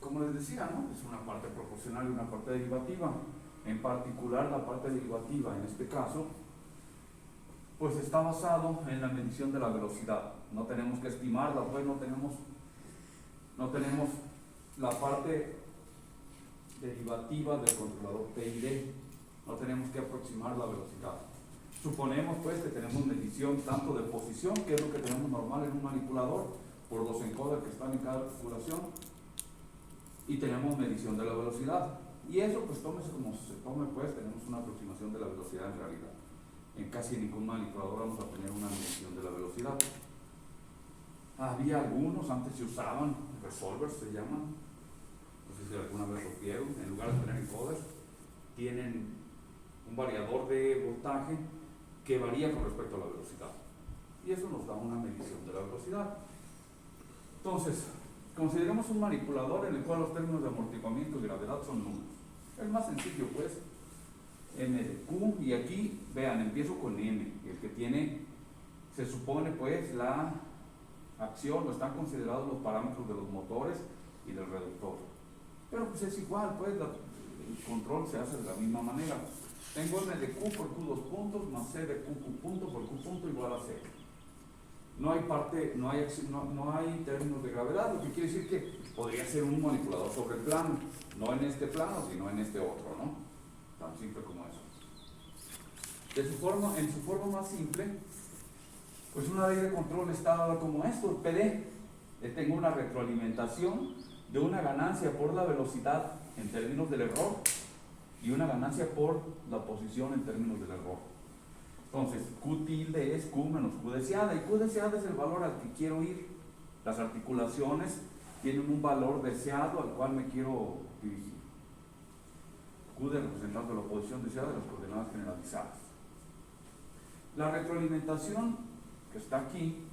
como les decía, ¿no? Es una parte proporcional y una parte derivativa. En particular, la parte derivativa, en este caso, pues está basado en la medición de la velocidad. No tenemos que estimarla, pues no tenemos la parte derivativa del controlador P y D. No tenemos que aproximar la velocidad. Suponemos pues que tenemos medición tanto de posición, que es lo que tenemos normal en un manipulador, por los encoders que están en cada articulación, y tenemos medición de la velocidad. Y eso pues tómese como se tome, pues tenemos una aproximación de la velocidad en realidad. En casi ningún manipulador vamos a tener una medición de la velocidad. Había algunos, antes se usaban, resolvers se llaman, no sé si alguna vez lo vieron, en lugar de tener encoders, tienen un variador de voltaje que varía con respecto a la velocidad. Y eso nos da una medición de la velocidad. Entonces, consideremos un manipulador en el cual los términos de amortiguamiento y gravedad son nulos. El más sencillo, pues, M de Q, y aquí, vean, empiezo con M, el que tiene, se supone, pues, la acción, o están considerados los parámetros de los motores y del reductor. Pero pues es igual, pues, el control se hace de la misma manera. Tengo M de Q por Q dos puntos, más C de Q punto por Q punto igual a 0. No hay términos de gravedad, lo que quiere decir que podría ser un manipulador sobre el plano, no en este plano, sino en este otro, ¿no? Tan simple como eso. En su forma más simple, pues una ley de control está dada como esto, PD. Tengo una retroalimentación de una ganancia por la velocidad en términos del error y una ganancia por la posición en términos del error. Entonces, Q tilde es Q menos Q deseada, y Q deseada es el valor al que quiero ir. Las articulaciones tienen un valor deseado al cual me quiero dirigir. Q de representante de la posición deseada de las coordenadas generalizadas. La retroalimentación que está aquí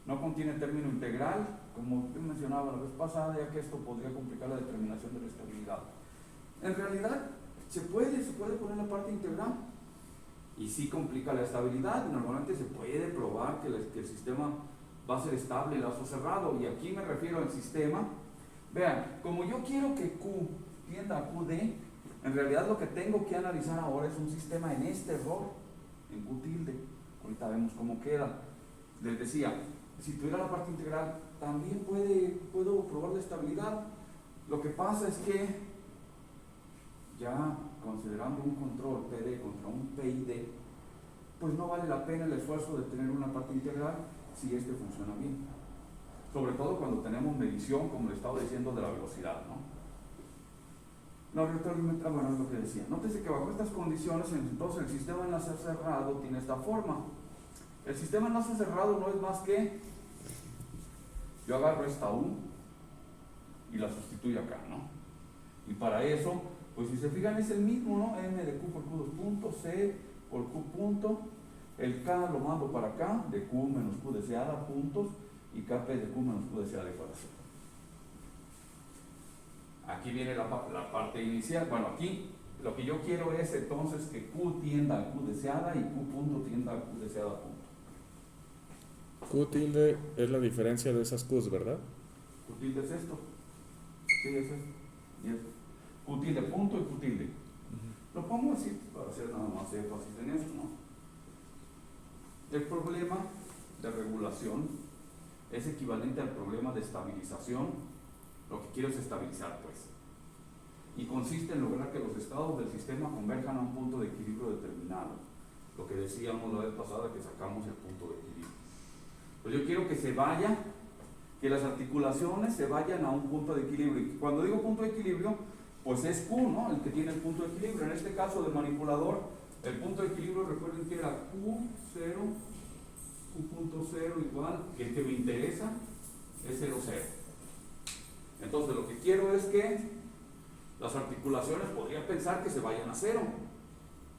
no contiene término integral, como yo mencionaba la vez pasada, ya que esto podría complicar la determinación de la estabilidad. En realidad, se puede poner la parte integral, y sí complica la estabilidad. Normalmente se puede probar que el sistema va a ser estable lazo cerrado, y aquí me refiero al sistema. Vean, como yo quiero que Q tienda a QD, en realidad lo que tengo que analizar ahora es un sistema en este error, en Q tilde. Ahorita vemos cómo queda. Les decía, si tuviera la parte integral, también puedo probar la estabilidad. Lo que pasa es que, ya considerando un control PD contra un PID, pues no vale la pena el esfuerzo de tener una parte integral si este funciona bien. Sobre todo cuando tenemos medición, como le estaba diciendo, de la velocidad, ¿no? La retroalimentación, bueno, es lo que decía. Nótese que bajo estas condiciones, entonces el sistema enlace cerrado tiene esta forma. El sistema enlace cerrado no es más que, yo agarro esta U y la sustituyo acá, ¿no? Y para eso, pues si se fijan es el mismo, ¿no? M de Q por Q dos puntos, C por Q punto, el K lo mando para acá, de Q menos Q deseada, puntos, y KP de Q menos Q deseada igual a 0. Aquí viene la parte inicial. Bueno, aquí lo que yo quiero es entonces que Q tienda a Q deseada y Q punto tienda a Q deseada punto. Q tilde es la diferencia de esas Qs, ¿verdad? Q tilde es esto. Sí, es esto. Y esto. Q tilde punto y Q tilde. Lo pongo así para hacer nada más énfasis en esto, ¿no? El problema de regulación es equivalente al problema de estabilización. Lo que quiero es estabilizar, pues. Y consiste en lograr que los estados del sistema converjan a un punto de equilibrio determinado. Lo que decíamos la vez pasada, que sacamos el punto de equilibrio. Pues yo quiero que se vaya, que las articulaciones se vayan a un punto de equilibrio. Y cuando digo punto de equilibrio, pues es Q, ¿no? El que tiene el punto de equilibrio. En este caso del manipulador, el punto de equilibrio, recuerden que era Q0, Q.0 igual, que el que me interesa es 0,0. Entonces lo que quiero es que las articulaciones, podría pensar que se vayan a 0,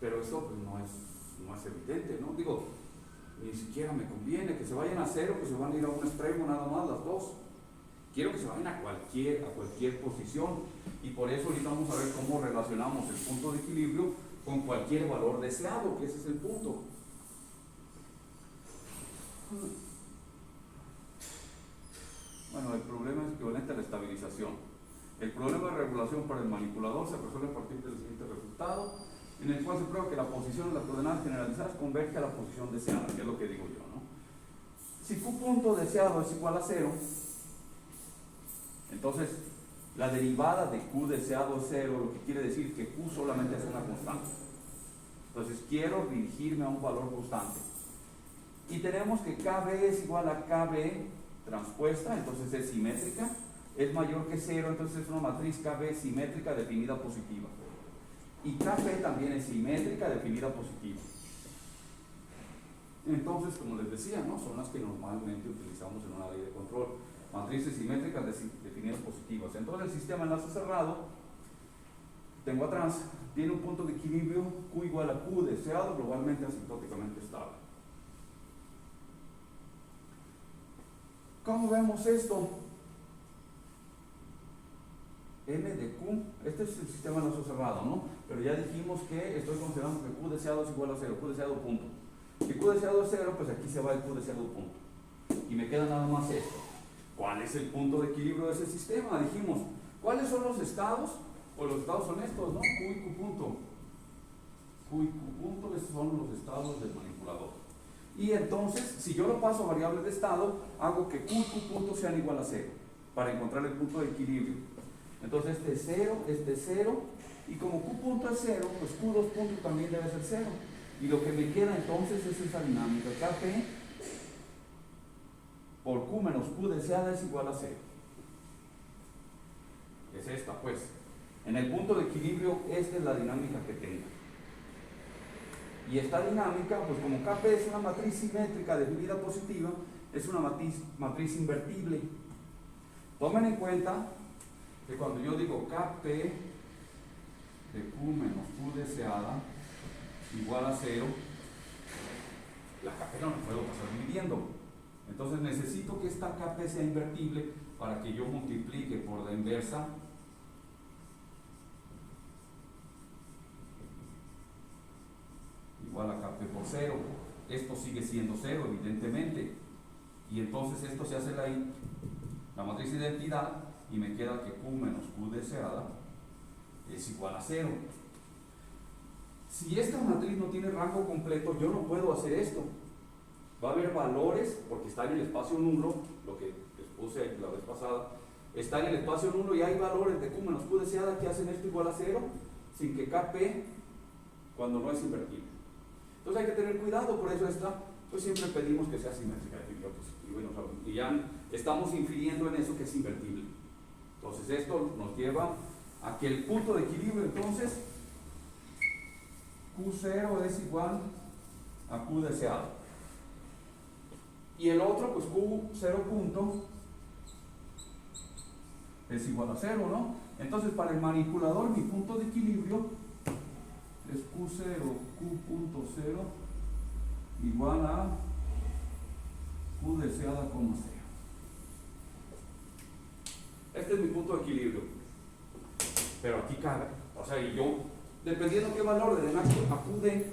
pero eso pues, no es evidente, ¿no? Digo, ni siquiera me conviene que se vayan a 0, que se van a ir a un extremo nada más las dos. Quiero que se vayan a cualquier posición, y por eso ahorita vamos a ver cómo relacionamos el punto de equilibrio con cualquier valor deseado, que ese es el punto. Bueno, el problema es equivalente a la estabilización. El problema de regulación para el manipulador se resuelve a partir del siguiente resultado, en el cual se prueba que la posición de las coordenadas generalizadas converge a la posición deseada, que es lo que digo yo, ¿no? Si Q punto deseado es igual a 0, entonces la derivada de Q deseado es 0, lo que quiere decir que Q solamente es una constante. Entonces quiero dirigirme a un valor constante. Y tenemos que KB es igual a KB transpuesta, entonces es simétrica, es mayor que 0, entonces es una matriz KB simétrica definida positiva. Y KP también es simétrica definida positiva. Entonces, como les decía, ¿no? Son las que normalmente utilizamos en una ley de control. Matrices simétricas definidas positivas. Entonces el sistema enlace cerrado, tengo atrás, tiene un punto de equilibrio Q igual a Q deseado, globalmente asintóticamente estable. ¿Cómo vemos esto? M de Q, este es el sistema enlace cerrado, ¿no? Pero ya dijimos que estoy considerando que Q deseado es igual a 0, Q deseado punto. Si Q deseado es 0, pues aquí se va el Q deseado punto. Y me queda nada más esto. ¿Cuál es el punto de equilibrio de ese sistema? Dijimos, ¿cuáles son los estados? Pues los estados son estos, ¿no? Q y Q punto. Q y Q punto, esos son los estados del manipulador. Y entonces, si yo lo paso a variables de estado, hago que Q y Q punto sean igual a 0, para encontrar el punto de equilibrio. Entonces este es 0, este es 0, y como Q punto es 0, pues Q2 punto también debe ser 0. Y lo que me queda entonces es esa dinámica. Kp por Q menos Q deseada es igual a 0. Es esta, pues. En el punto de equilibrio, esta es la dinámica que tengo. Y esta dinámica, pues como Kp es una matriz simétrica definida positiva, es una matriz invertible. Tomen en cuenta que cuando yo digo Kp de Q menos Q deseada igual a 0, la Kp no la puedo pasar dividiendo. Entonces necesito que esta Kp sea invertible para que yo multiplique por la inversa igual a Kp por 0. Esto sigue siendo 0, evidentemente. Y entonces esto se hace la matriz de identidad y me queda que Q menos Q deseada es igual a 0. Si esta matriz no tiene rango completo, yo no puedo hacer esto. Va a haber valores, porque está en el espacio nulo, lo que les puse la vez pasada, está en el espacio nulo y hay valores de Q menos Q deseada que hacen esto igual a 0, sin que Kp, cuando no es invertible. Entonces hay que tener cuidado, por eso esta, pues siempre pedimos que sea simétrica, y ya estamos infiriendo en eso que es invertible. Entonces esto nos lleva a que el punto de equilibrio, entonces, Q0 es igual a Q deseado. Y el otro, pues Q0 punto es igual a 0, ¿no? Entonces para el manipulador mi punto de equilibrio es Q0, Q punto 0 igual a Q deseada como 0. Este es mi punto de equilibrio. Pero aquí cabe, o sea, y yo, dependiendo de qué valor le den a QD,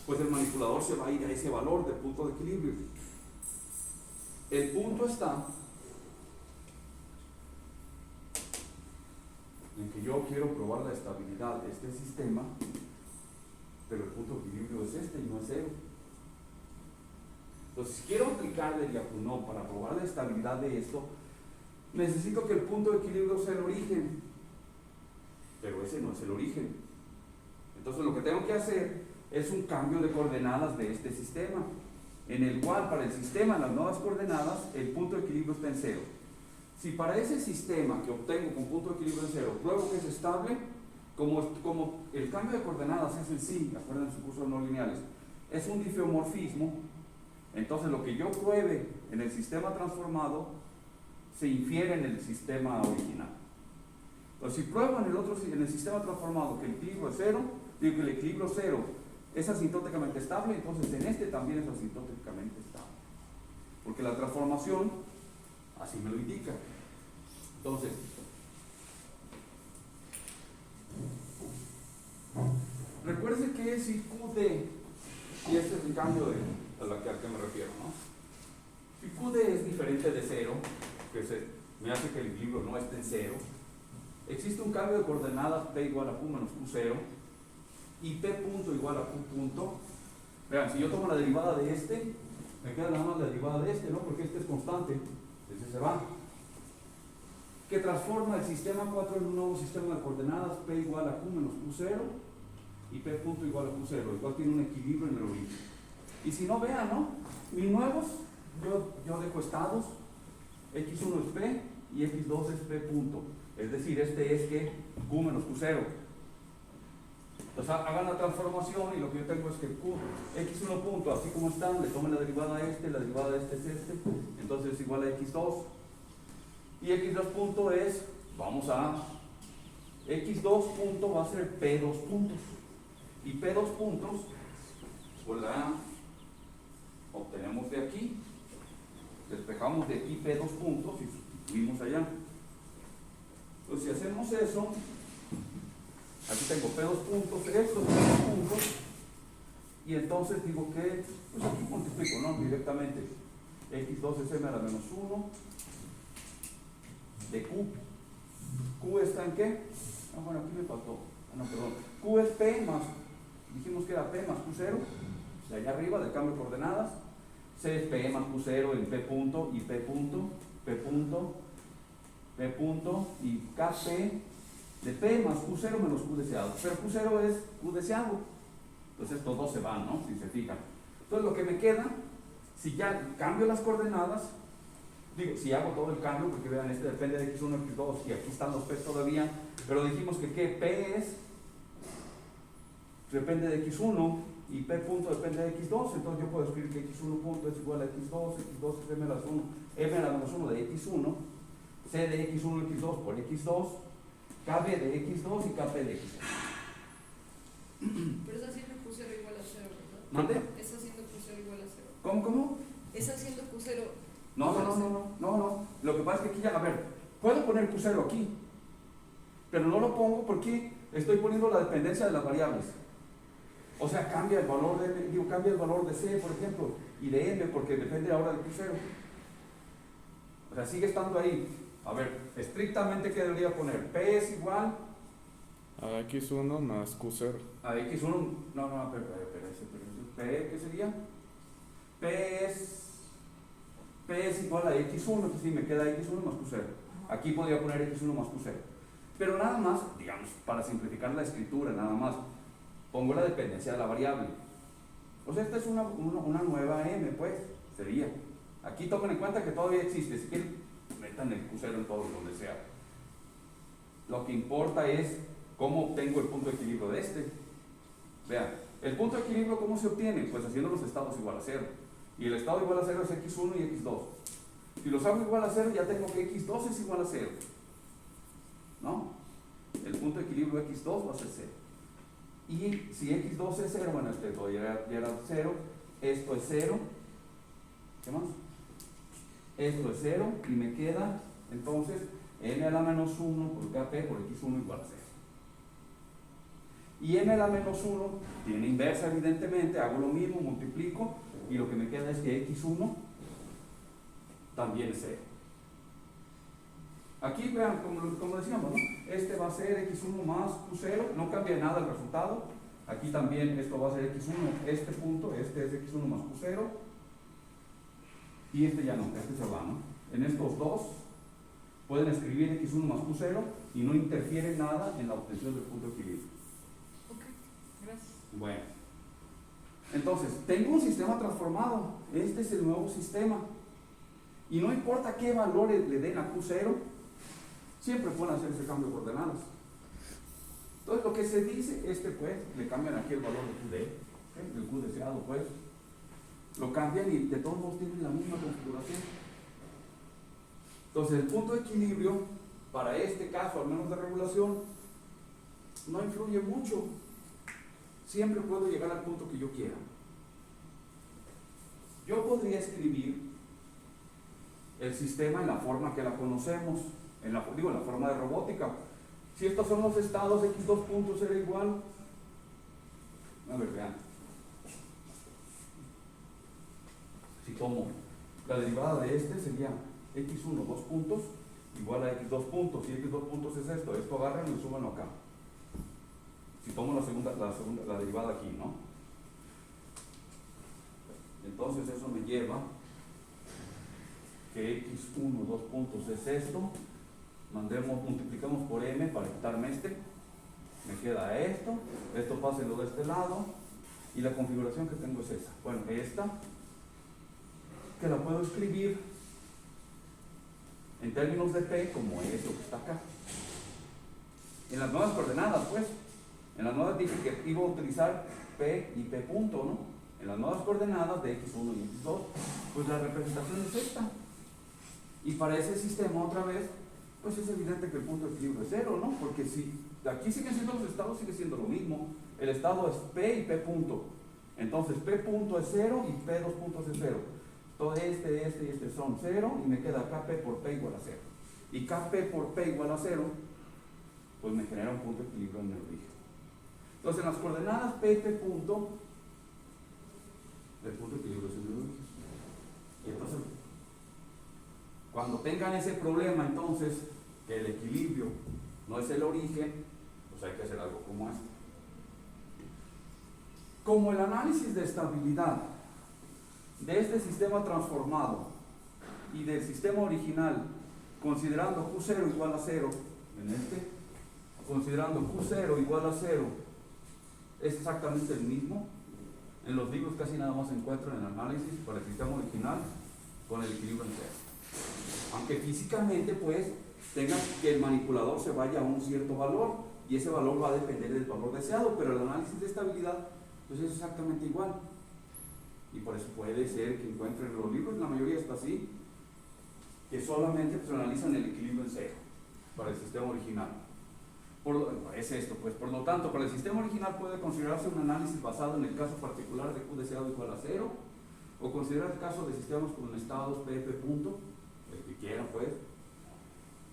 pues el manipulador se va a ir a ese valor del punto de equilibrio. El punto está en que yo quiero probar la estabilidad de este sistema, pero el punto de equilibrio es este y no es 0. Entonces, si quiero aplicarle el Lyapunov para probar la estabilidad de esto, necesito que el punto de equilibrio sea el origen, pero ese no es el origen. Entonces lo que tengo que hacer es un cambio de coordenadas de este sistema, en el cual para el sistema, en las nuevas coordenadas, el punto de equilibrio está en 0. Si para ese sistema que obtengo con punto de equilibrio en 0 pruebo que es estable, como el cambio de coordenadas es en sí, acuérdense su curso de no lineales, es un difeomorfismo, entonces lo que yo pruebe en el sistema transformado se infiere en el sistema original. Entonces, si pruebo en el sistema transformado que el equilibrio es 0, digo que el equilibrio 0 es asintóticamente estable, entonces en este también es asintóticamente estable. Porque la transformación así me lo indica. Entonces, recuerden que si QD, y este es el cambio al que me refiero, ¿no? Si QD es diferente de 0, que me hace que el equilibrio no esté en 0, existe un cambio de coordenadas P igual a Q menos Q0 y P punto igual a Q punto. Vean, si yo tomo la derivada de este, me queda nada más la derivada de este, ¿no? Porque este es constante, ese se va. Que transforma el sistema 4 en un nuevo sistema de coordenadas P igual a Q menos Q0 y P punto igual a Q0, igual tiene un equilibrio en el origen. Y si no, vean, ¿no? Mis nuevos, yo dejo estados, x1 es P y x2 es P punto. Es decir, este es que Q menos Q0. Entonces hagan la transformación y lo que yo tengo es que Q, x1 punto, así como están, le tomen la derivada a este, la derivada de este es este, entonces es igual a x2. Y x2 punto es, vamos a, x2 punto va a ser P2 puntos. Y P2 puntos, pues la obtenemos de aquí, despejamos de aquí P2 puntos y sustituimos allá. Entonces si hacemos eso, aquí tengo P2 puntos, estos P2 puntos, y entonces digo que, pues aquí multiplico, ¿no? Directamente, x2 es m a la menos 1 de Q. ¿Q está en qué? Ah, bueno, aquí me faltó. Ah, no, perdón. Q es P más, dijimos que era P más Q0, de allá arriba, del cambio de coordenadas. C es P más Q0 en P punto y P punto, P punto, P punto y KP de P más Q0 menos Q deseado. Pero Q0 es Q deseado. Entonces estos dos se van, ¿no? Si se fijan. Entonces lo que me queda, si ya cambio las coordenadas, digo, si hago todo el cambio, porque vean, este depende de x1, x2, y aquí están los p todavía, pero dijimos que ¿qué? P es, depende de x1, y p punto depende de x2, entonces yo puedo escribir que x1 punto es igual a x2, x2 es m a la 1, m a la menos 1 de x1, c de x1, x2 por x2, kb de x2 y kp de x2. Pero es haciendo Q0 igual a 0, ¿verdad? ¿Mande? Es haciendo Q0 igual a 0. ¿Cómo? Es haciendo Q0. No. Lo que pasa es que aquí ya, a ver, puedo poner Q0 aquí, pero no lo pongo porque estoy poniendo la dependencia de las variables. O sea, cambia el valor de, cambia el valor de C, por ejemplo, y de M, porque depende ahora de Q0. O sea, sigue estando ahí. A ver, estrictamente, ¿qué debería poner? P es igual a x1 más q0. a x1, pero P, ¿qué sería? P es igual a x1, entonces sí, me queda x1 más q0. Aquí podría poner x1 más q0. Pero nada más, digamos, para simplificar la escritura, nada más, pongo la dependencia de la variable. O sea, esta es una nueva m, pues, sería. Aquí tomen en cuenta que todavía existe, si quieren, metan el q0 en todo donde sea. Lo que importa es cómo obtengo el punto de equilibrio de este. Vean, el punto de equilibrio, ¿cómo se obtiene? Pues haciendo los estados igual a 0. Y el estado igual a 0 es x1 y x2. Si los hago igual a 0, ya tengo que x2 es igual a 0. ¿No? El punto de equilibrio x2 va a ser 0. Y si x2 es 0, bueno, este ya era 0, esto es 0. ¿Qué más? Esto es 0 y me queda, entonces, m a la menos 1 por kp por x1 igual a 0. Y m a la menos 1 tiene inversa, evidentemente, hago lo mismo, multiplico, y lo que me queda es que x1 también es 0. Aquí vean, como decíamos, ¿no? Este va a ser x1 más q0, no cambia nada el resultado. Aquí también esto va a ser x1, este punto, este es x1 más q0. Y este ya no, este se va, ¿no? En estos dos pueden escribir x1 más q0 y no interfiere nada en la obtención del punto de equilibrio. Ok, gracias. Bueno, entonces, tengo un sistema transformado. Este es el nuevo sistema. Y no importa qué valores le den a Q0, siempre pueden hacer ese cambio de coordenadas. Entonces, lo que se dice es que, pues, le cambian aquí el valor de QD, ¿okay? El Q deseado, pues. Lo cambian y de todos modos tienen la misma configuración. Entonces, el punto de equilibrio, para este caso, al menos de regulación, no influye mucho. Siempre puedo llegar al punto que yo quiera. Yo podría escribir el sistema en la forma que la conocemos, en la forma de robótica. Si estos son los estados, x2 puntos será igual. A ver, vean. Si tomo la derivada de este sería x1, 2 puntos, igual a x dos puntos, y x dos puntos es esto agárrenlo y súbanlo acá. Si tomo la derivada aquí, ¿no? Entonces eso me lleva que x1, 2 puntos es esto, multiplicamos por m para quitarme este, me queda esto pásenlo de este lado, y la configuración que tengo es esa. Bueno, esta, que la puedo escribir en términos de p como eso que está acá. En las nuevas coordenadas, pues, en las nuevas dije que iba a utilizar p y p punto, ¿no? En las nuevas coordenadas de x1 y x2, pues la representación es esta. Y para ese sistema, otra vez, pues es evidente que el punto de equilibrio es cero, ¿no? Porque si aquí siguen siendo los estados, sigue siendo lo mismo. El estado es p y p punto. Entonces p punto es 0 y p dos puntos es 0. Todo este y este son 0 y me queda kp por p igual a 0. Y kp por p igual a 0, pues me genera un punto de equilibrio en el origen. Entonces en las coordenadas p y p punto, el punto de equilibrio es en el origen. Y entonces, cuando tengan ese problema, entonces, que el equilibrio no es el origen, pues hay que hacer algo como esto. Como el análisis de estabilidad de este sistema transformado y del sistema original, considerando Q0 igual a 0, en este, considerando Q0 igual a 0, es exactamente el mismo. En los libros casi nada más se encuentra en el análisis para el sistema original con el equilibrio en cero. Aunque físicamente, pues, tenga que el manipulador se vaya a un cierto valor y ese valor va a depender del valor deseado, pero el análisis de estabilidad, pues, es exactamente igual. Y por eso puede ser que encuentren los libros, la mayoría está así, que solamente pues, analizan el equilibrio en cero para el sistema original. Es esto, pues, por lo tanto, para el sistema original puede considerarse un análisis basado en el caso particular de Q deseado igual a 0, o considerar el caso de sistemas con estados P, P punto, el que quieran, pues,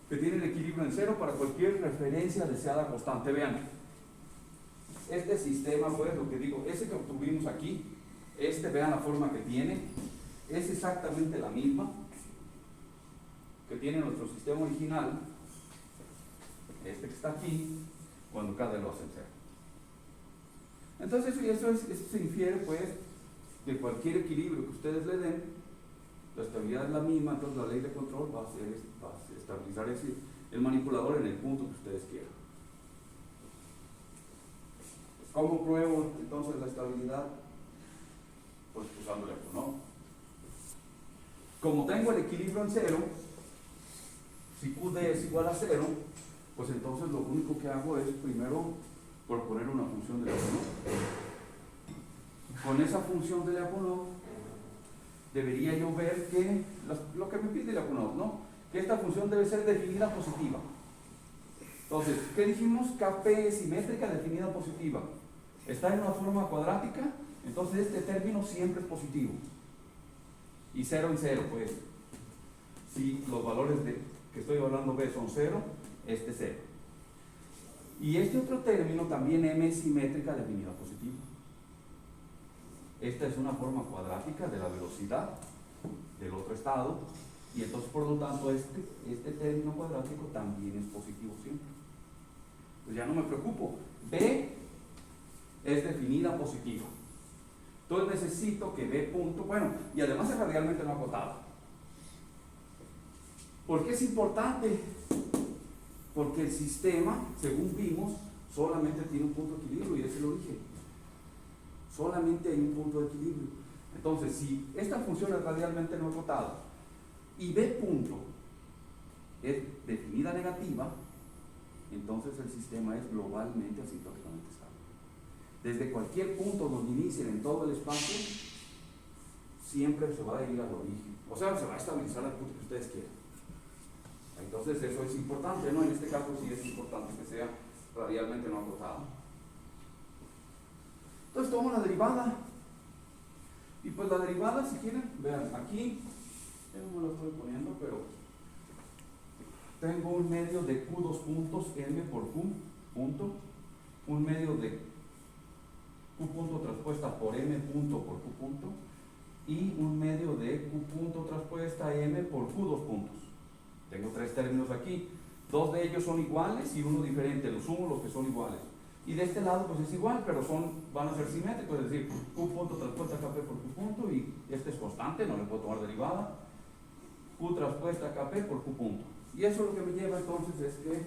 que tienen equilibrio en cero para cualquier referencia deseada constante. Vean, este sistema, pues, lo que digo, ese que obtuvimos aquí, vean la forma que tiene, es exactamente la misma que tiene nuestro sistema original, que está aquí, cuando cada lo hace en cero. Entonces, eso se infiere, pues, de cualquier equilibrio que ustedes le den, la estabilidad es la misma, entonces la ley de control va a estabilizar el manipulador en el punto que ustedes quieran. ¿Cómo pruebo entonces la estabilidad? Pues usando el Lyapunov. Como tengo el equilibrio en cero, si QD es igual a 0, pues entonces lo único que hago es primero proponer una función de Lyapunov. Con esa función de Lyapunov debería yo ver que lo que me pide Lyapunov, ¿no? Que esta función debe ser definida positiva. Entonces, ¿qué dijimos? Kp es simétrica definida positiva. Está en una forma cuadrática, entonces este término siempre es positivo. Y 0 en 0, pues. Si los valores que estoy hablando B son 0, este 0. Y este otro término también M es simétrica definida positiva. Esta es una forma cuadrática de la velocidad del otro estado, y entonces por lo tanto este término cuadrático también es positivo siempre. Pues ya no me preocupo. B es definida positiva. Entonces necesito que B punto, bueno, y además es radialmente no acotado. ¿Por qué es importante? Porque el sistema, según vimos, solamente tiene un punto de equilibrio y es el origen. Solamente hay un punto de equilibrio. Entonces, si esta función es radialmente no acotada y B punto es definida negativa, entonces el sistema es globalmente asintóticamente estable. Desde cualquier punto donde inicien en todo el espacio, siempre se va a ir al origen. O sea, se va a estabilizar al punto que ustedes quieran. Entonces eso es importante, ¿no? En este caso sí es importante que sea radialmente no acotado. Entonces tomo la derivada. Y pues la derivada, si quieren, vean, aquí, yo no me lo estoy poniendo, pero tengo un medio de Q dos puntos M por Q punto, un medio de Q punto traspuesta por M punto por Q punto, y un medio de Q punto traspuesta M por Q dos puntos. Tengo tres términos aquí. Dos de ellos son iguales y uno diferente. Los sumo los que son iguales. Y de este lado pues es igual, pero van a ser simétricos, es decir, Q punto transpuesta Kp por Q punto, y este es constante, no le puedo tomar derivada. Q transpuesta Kp por Q punto. Y eso lo que me lleva entonces es que...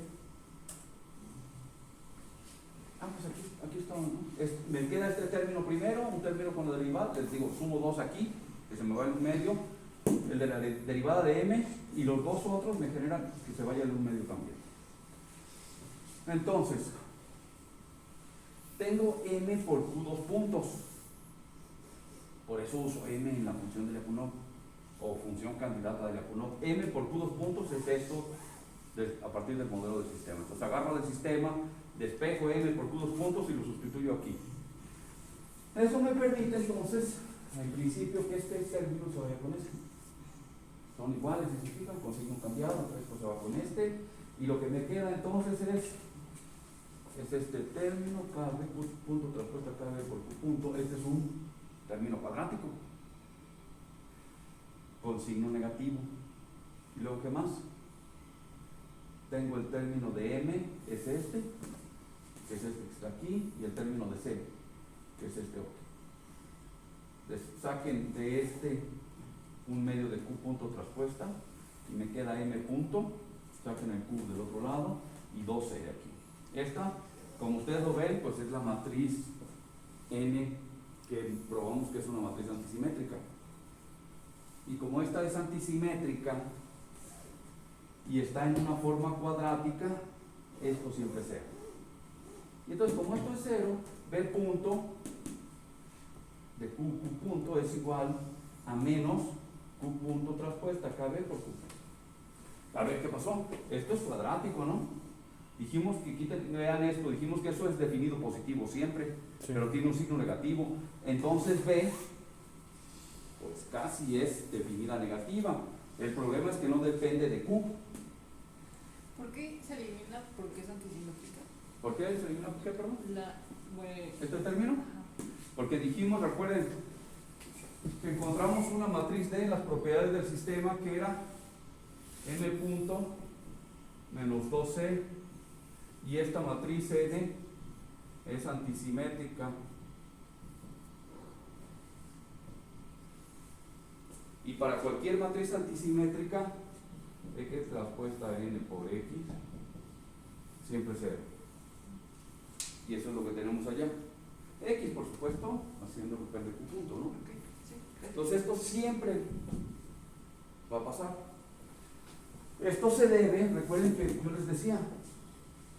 pues aquí está, ¿no? Me queda este término primero, un término con la derivada, les digo, sumo dos aquí, que se me va en un medio, el de la derivada de m, y los dos otros me generan que se vaya en un medio también. Entonces, tengo m por q dos puntos, por eso uso m en la función de Lyapunov, o función candidata de Lyapunov. M por q dos puntos es esto a partir del modelo del sistema. Entonces agarro del sistema, despejo m por q dos puntos y lo sustituyo aquí. Eso me permite entonces, en principio, que este término se vaya con este. Son iguales, se significan, con signo cambiado, esto se va con este, y lo que me queda entonces es este término, Kb punto transpuesta Kb por Q punto. Este es un término cuadrático con signo negativo. Y luego, ¿qué más? Tengo el término de m, es este, que es este que está aquí, y el término de c, que es este otro. Saquen de este un medio de Q punto transpuesta, y me queda m punto, saquen el Q del otro lado, y 2c de aquí. Esta, como ustedes lo ven, pues es la matriz n, que probamos que es una matriz antisimétrica. Y como esta es antisimétrica y está en una forma cuadrática, esto siempre es cero. Y entonces, como esto es cero, b punto de q punto es igual a menos q punto transpuesta kb por q. A ver qué pasó. Esto es cuadrático, ¿no? Dijimos que vean esto, dijimos que eso es definido positivo siempre, sí, pero tiene un signo negativo. Entonces b, pues casi es definida negativa. El problema es que no depende de q. ¿Por qué se elimina? Porque es antisimétrica. ¿Por qué se elimina? ¿Por qué, perdón? Bueno, ¿Este término? Porque dijimos, recuerden, que encontramos una matriz de las propiedades del sistema que era m punto menos 2c, y esta matriz n es antisimétrica. Y para cualquier matriz antisimétrica, x transpuesta n por x siempre es 0. Y eso es lo que tenemos allá. X, por supuesto, haciendo depende de q punto, ¿no? okay, sí, Entonces esto siempre va a pasar. Esto se debe, recuerden que yo les decía,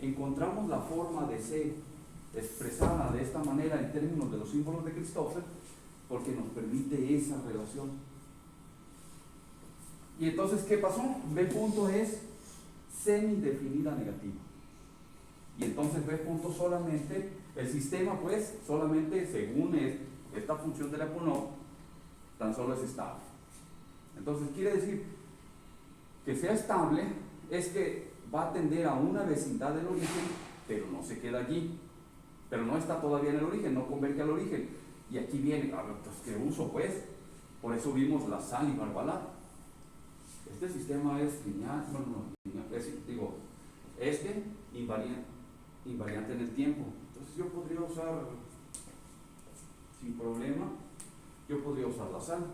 encontramos la forma de C expresada de esta manera en términos de los símbolos de Christoffel porque nos permite esa relación. Y entonces, ¿qué pasó? B punto es semidefinida negativa. Y entonces B punto solamente, el sistema pues solamente según esta función de Lyapunov, tan solo es estable. Entonces quiere decir que sea estable es que va a tender a una vecindad del origen, pero no se queda allí, pero no está todavía en el origen, no converge al origen. Y aquí viene, a ver, pues ¿qué uso pues? Por eso vimos la sal y Barbalá. Este sistema es lineal, invariante en el tiempo. Entonces yo podría usar, sin problema, la sal.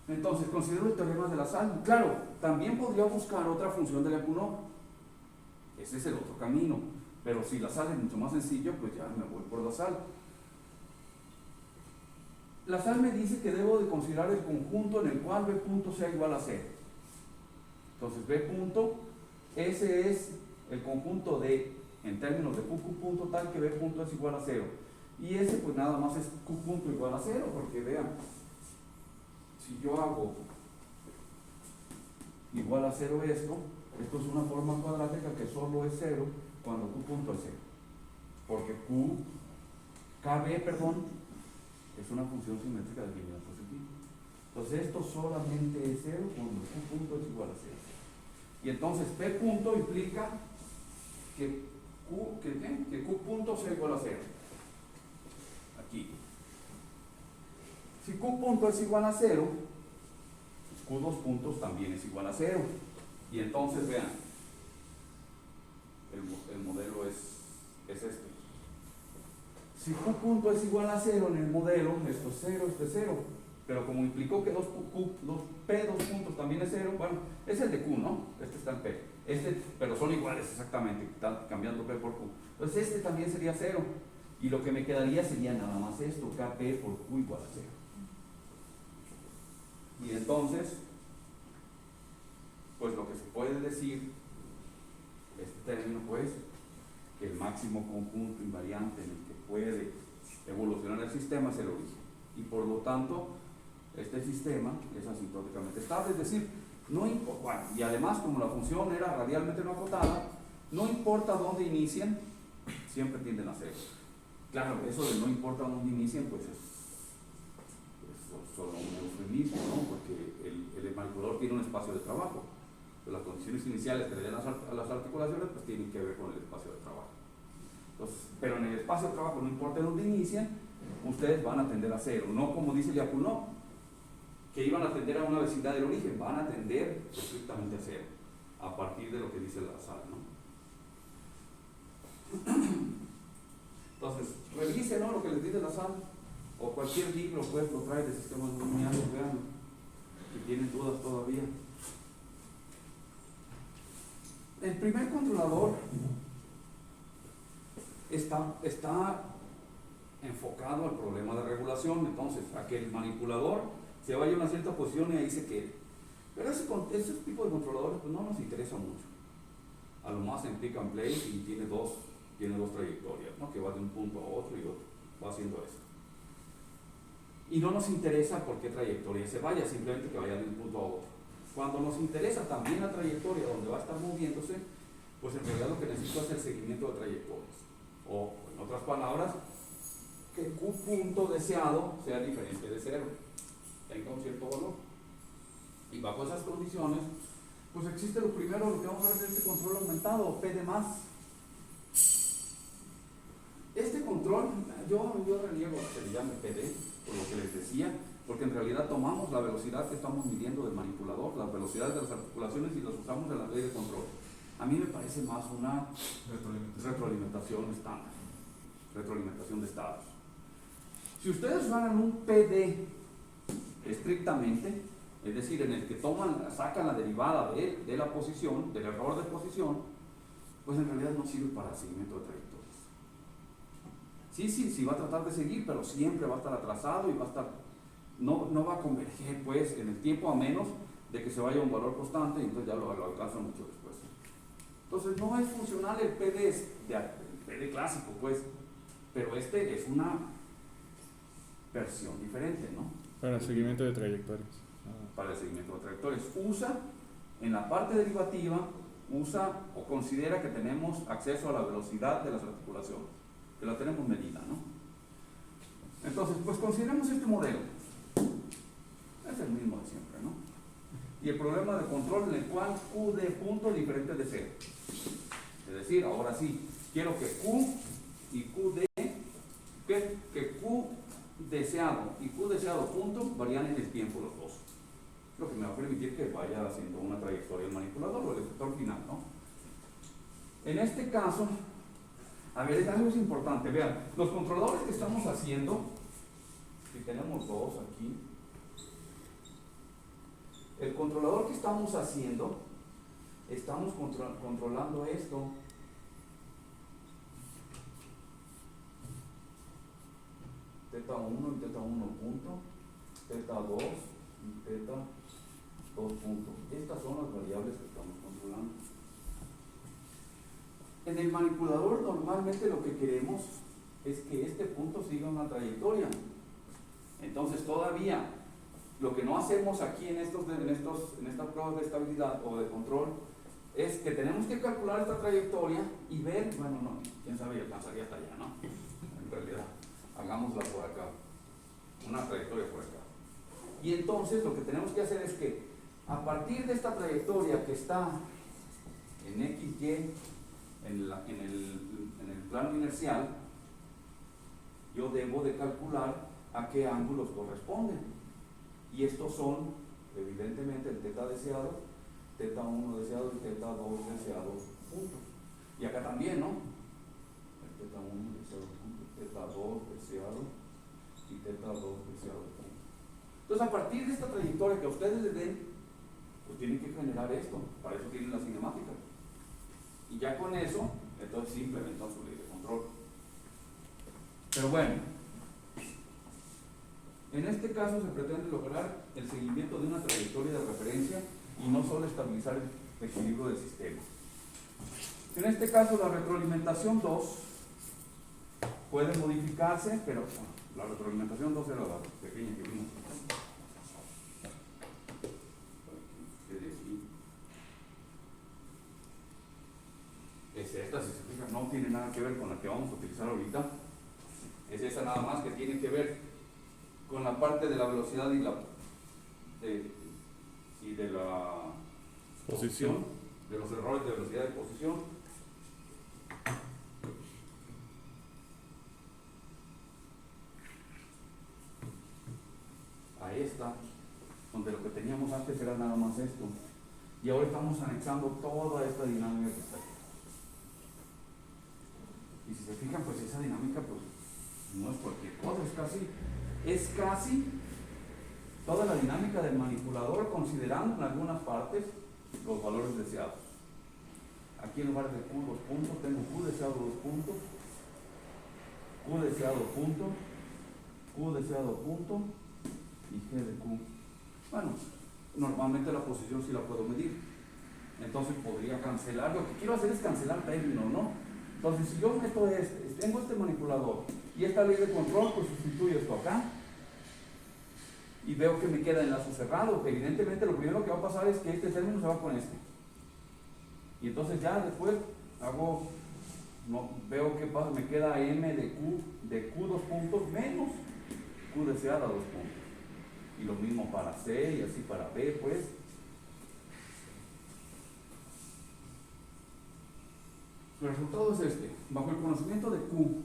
Entonces, considero el teorema de la sal. Claro, también podría buscar otra función de Lyapunov. Ese es el otro camino. Pero si la sal es mucho más sencillo, pues ya me voy por la sal. La sal me dice que debo de considerar el conjunto en el cual B punto sea igual a 0. Entonces, B punto, ese es el conjunto en términos de Q punto tal que B punto es igual a 0. Y ese pues nada más es Q punto igual a 0, porque vean, si yo hago igual a 0 esto es una forma cuadrática que solo es 0 cuando Q punto es 0. Porque KB, es una función simétrica de lineal positivo. Entonces esto solamente es 0 cuando Q punto es igual a 0. Y entonces P punto implica que Q punto sea igual a 0. Aquí. Si Q punto es igual a 0, Q2 puntos también es igual a 0. Y entonces vean, el modelo es este. Si Q punto es igual a 0 en el modelo, esto es 0, esto es 0. Pero como implicó que P2 puntos también es 0, bueno, es el de Q, ¿no? Este está en P. Pero son iguales exactamente, están cambiando P por Q. Entonces este también sería 0. Y lo que me quedaría sería nada más esto, KP por Q igual a 0. Y entonces, pues lo que se puede decir, este término pues, que el máximo conjunto invariante en el que puede evolucionar el sistema es el origen. Y por lo tanto, este sistema es asintóticamente estable, es decir, no importa, bueno, y además como la función era radialmente no acotada, no importa dónde inicien, siempre tienden a cero. Claro, eso de no importa dónde inicien, pues es solo un eufemismo, ¿no? Porque el manipulador tiene un espacio de trabajo. Las condiciones iniciales que le den a las articulaciones, pues tienen que ver con el espacio de trabajo. Entonces, pero en el espacio de trabajo, no importa dónde inicien, ustedes van a tender a cero, no como dice Lyapunov, que iban a tender a una vecindad del origen, van a tender estrictamente a cero, a partir de lo que dice Lassalle, ¿no? Entonces, revisen, ¿no?, lo que les dice Lassalle, o cualquier libro pues lo trae de sistemas lineales, veanlo, si tienen dudas todavía. El primer controlador está enfocado al problema de regulación, entonces a que el manipulador se vaya a una cierta posición y ahí se quede. Pero ese tipo de controladores pues no nos interesa mucho. A lo más en pick and place y tiene dos trayectorias, ¿no?, que va de un punto a otro y otro, va haciendo esto. Y no nos interesa por qué trayectoria se vaya, simplemente que vaya de un punto a otro. Cuando nos interesa también la trayectoria donde va a estar moviéndose, pues en realidad lo que necesito es el seguimiento de trayectorias. O, en otras palabras, que Q punto deseado sea diferente de 0, tenga un cierto valor. Y bajo esas condiciones, pues existe lo primero, lo que vamos a ver de este control aumentado, P de más. Este control, yo reniego que se le llame PD, por lo que les decía, porque en realidad tomamos la velocidad que estamos midiendo del manipulador, las velocidades de las articulaciones, y las usamos en la ley de control. A mí me parece más una retroalimentación estándar, retroalimentación de estados. Si ustedes usaran un PD estrictamente, es decir, en el que sacan la derivada de la posición, del error de posición, pues en realidad no sirve para seguimiento de trayectorias. Sí, va a tratar de seguir, pero siempre va a estar atrasado y va a estar, no va a converger pues en el tiempo, a menos de que se vaya a un valor constante, y entonces ya lo alcanza mucho después. Entonces no es funcional el PD clásico pues, pero este es una versión diferente, ¿no? Para el seguimiento de trayectorias. Para el seguimiento de trayectorias. Usa, en la parte derivativa, o considera que tenemos acceso a la velocidad de las articulaciones, que la tenemos medida, ¿no? Entonces, pues consideremos este modelo. Es el mismo de siempre, ¿no? Y el problema de control en el cual Q de punto diferente de 0. Es decir, ahora sí, quiero que Q y Q de, que Q deseado y Q deseado punto varían en el tiempo los dos. Lo que me va a permitir que vaya haciendo una trayectoria el manipulador o el efector final, ¿no? En este caso, a ver, algo es importante. Vean, los controladores que estamos haciendo, si tenemos dos aquí, el controlador que estamos haciendo, estamos controlando esto. Teta 1 y teta 1 punto, teta 2 y teta 2 punto. Estas son las variables que estamos controlando. En el manipulador normalmente lo que queremos es que este punto siga una trayectoria. Entonces todavía lo que no hacemos aquí en estas pruebas de estabilidad o de control es que tenemos que calcular esta trayectoria y ver, bueno, no, quién sabe, alcanzaría hasta allá, ¿no? En realidad, hagámosla por acá, una trayectoria por acá. Y entonces lo que tenemos que hacer es que a partir de esta trayectoria que está en XY, en el plano inercial, yo debo de calcular a qué ángulos corresponden. Y estos son evidentemente el teta deseado, teta 1 deseado y teta 2 deseado, punto. Y acá también, ¿no? El teta 1 deseado, punto, teta 2 deseado y teta 2 deseado, punto. Entonces, a partir de esta trayectoria que a ustedes les den, pues tienen que generar esto, para eso tienen la cinemática. Y ya con eso, entonces sí implementan su ley de control. Pero bueno, en este caso se pretende lograr el seguimiento de una trayectoria de referencia y no solo estabilizar el equilibrio del sistema. En este caso la retroalimentación 2 puede modificarse, pero la retroalimentación 2 era la pequeña que vimos. Es esta, si se fijan, no tiene nada que ver con la que vamos a utilizar ahorita. Es esa nada más que tiene que ver con la parte de la velocidad y de la posición, de los errores de velocidad de posición. A esta, donde lo que teníamos antes era nada más esto. Y ahora estamos anexando toda esta dinámica que está aquí. Y si se fijan, pues esa dinámica pues no es cualquier cosa, es casi toda la dinámica del manipulador, considerando en algunas partes los valores deseados. Aquí en lugar de Q 2 puntos, tengo Q deseado 2 puntos, Q deseado punto, Q deseado punto y G de Q. Bueno, normalmente la posición sí la puedo medir, entonces podría cancelar. Lo que quiero hacer es cancelar términos, ¿no? Entonces, si yo meto tengo este manipulador y esta ley de control, pues sustituyo esto acá y veo que me queda enlace cerrado. Evidentemente, lo primero que va a pasar es que este término se va con este. Y entonces ya después veo que pasa, me queda M de Q 2 puntos menos Q deseada 2 puntos. Y lo mismo para C y así para B, pues. El resultado es este. Bajo el conocimiento de Q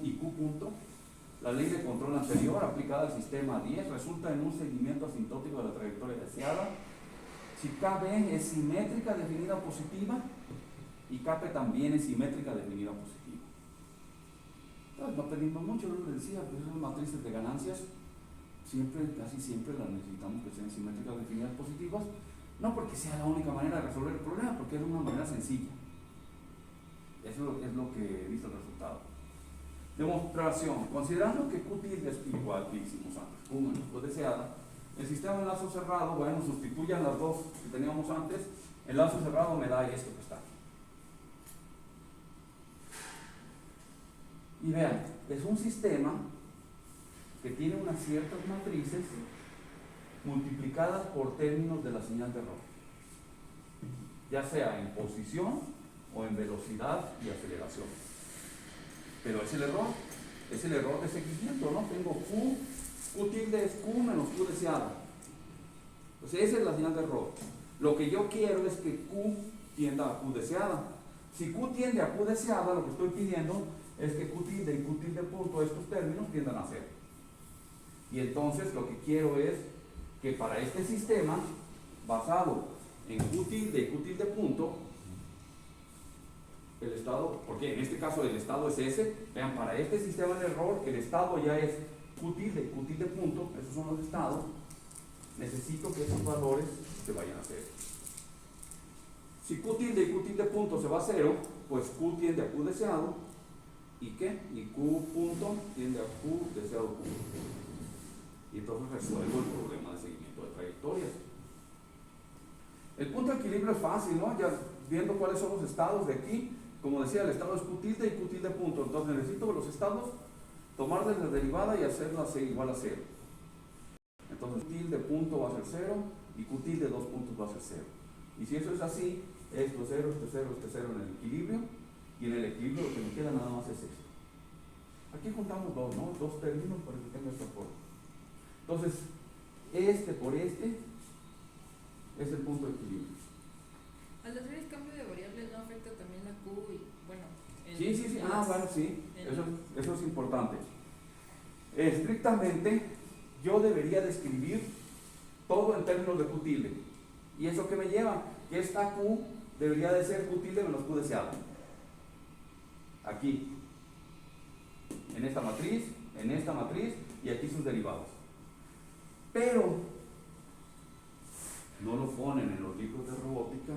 y Q punto, la ley de control anterior aplicada al sistema 10 resulta en un seguimiento asintótico de la trayectoria deseada si KB es simétrica definida positiva y KP también es simétrica definida positiva. Entonces, no pedimos mucho, yo les decía, pues esas matrices de ganancias casi siempre las necesitamos que sean simétricas definidas positivas, no porque sea la única manera de resolver el problema, porque es una manera sencilla. Eso es lo que he visto el resultado. Demostración. Considerando que Q tilde es igual que hicimos antes, Q menos Q deseada, el sistema de lazo cerrado, bueno, sustituyan las dos que teníamos antes, el lazo cerrado me da esto que está aquí. Y vean, es un sistema que tiene unas ciertas matrices multiplicadas por términos de la señal de error, ya sea en posición o en velocidad y aceleración. Pero es el error de seguimiento, ¿no? Tengo Q tilde es Q menos Q deseada. Entonces esa es la señal de error. Lo que yo quiero es que Q tienda a Q deseada. Si Q tiende a Q deseada, lo que estoy pidiendo es que Q tilde y Q tilde punto, estos términos tiendan a cero. Y entonces lo que quiero es que para este sistema, basado en Q tilde y Q tilde punto, el estado, porque en este caso el estado es ese, vean, para este sistema de error el estado ya es Q tilde punto, esos son los estados, necesito que esos valores se vayan a cero. Si Q tilde y Q tilde punto se va a cero, pues Q tiende a Q deseado, ¿y qué? Y Q punto tiende a Q deseado punto. Y entonces resuelvo el problema de seguimiento de trayectorias. El punto de equilibrio es fácil, ¿no? Ya viendo cuáles son los estados de aquí, como decía, el estado es Q tilde y Q tilde punto. Entonces necesito los estados, tomarles la derivada y hacerla igual a cero. Entonces Q tilde punto va a ser cero y Q tilde 2 puntos va a ser cero. Y si eso es así, esto cero, este cero en el equilibrio, y en el equilibrio lo que me queda nada más es esto. Aquí juntamos dos, ¿no? Dos términos para que tenga esta forma. Entonces, este por este es el punto de equilibrio. Al hacer el cambio de variables no afecta también la Q y, bueno... Sí. Bueno, sí. Eso es importante. Estrictamente, yo debería describir todo en términos de Q tilde. ¿Y eso qué me lleva? Que esta Q debería de ser Q tilde menos Q deseado. Aquí, en esta matriz y aquí sus derivados. Pero no lo ponen en los libros de robótica